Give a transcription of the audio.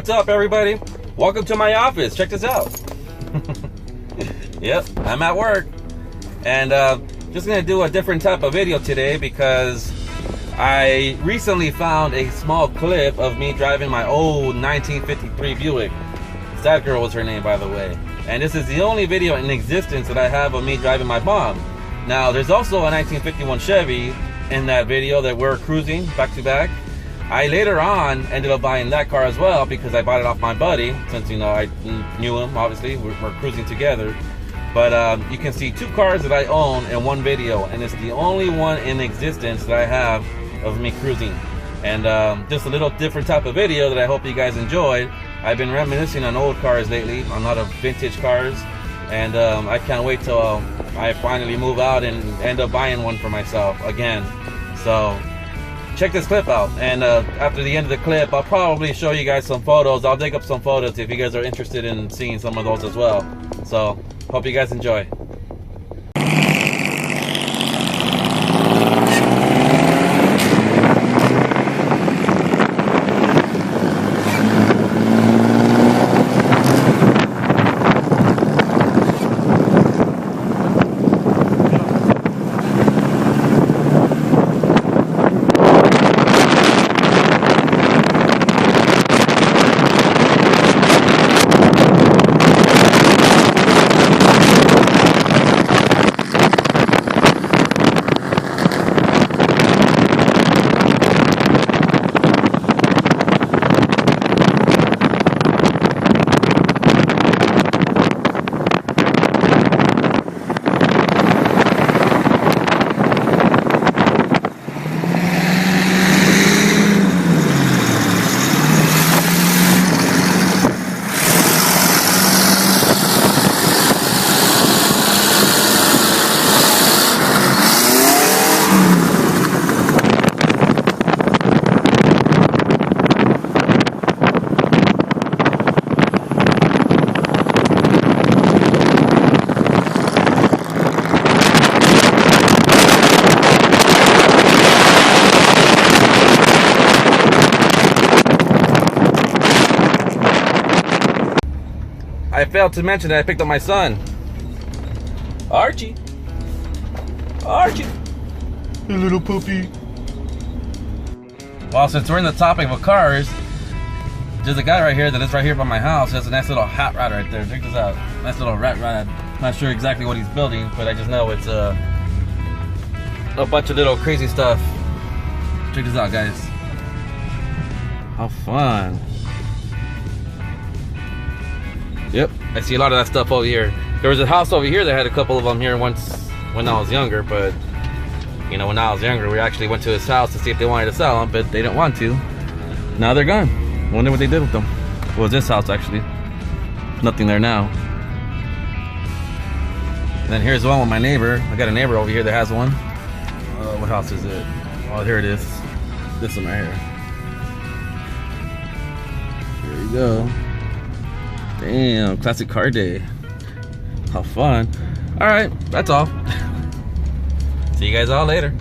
What's up, everybody? Welcome to my office. Check this out. Yep, I'm at work. And just gonna do a different type of video today because I recently found a small clip of me driving my old 1953 Buick. That girl was her name, by the way. And this is the only video in existence that I have of me driving my bomb. Now, there's also a 1951 Chevy in that video that we're cruising back to back. I later on ended up buying that car as well because I bought it off my buddy, since, you know, I knew him, obviously. We're cruising together. But you can see two cars that I own in one video, and it's the only one in existence that I have of me cruising. And just a little different type of video that I hope you guys enjoyed. I've been reminiscing on old cars lately, on a lot of vintage cars, and I can't wait till I finally move out and end up buying one for myself again. So check this clip out, and after the end of the clip, I'll probably show you guys some photos. I'll dig up some photos if you guys are interested in seeing some of those as well. So hope you guys enjoy. I failed to mention that I picked up my son, Archie. Archie, you little puppy. Well, since we're in the topic of cars, there's a guy right here that is right here by my house. Has a nice little hot rod right there. Check this out. Nice little rat rod. Not sure exactly what he's building, but I just know it's a bunch of little crazy stuff. Check this out, guys. How fun. Yep, I see a lot of that stuff over here. There was a house over here that had a couple of them here once when I was younger, but you know, when I was younger, we actually went to his house to see if they wanted to sell them, but they didn't want to. Now they're gone. Wonder what they did with them. It was this house actually. Nothing there now. And then here's one with my neighbor. I got a neighbor over here that has one. What house is it? Oh, here it is. This one right here. Here you go. Damn, classic car day. How fun. Alright, that's all. See you guys all later.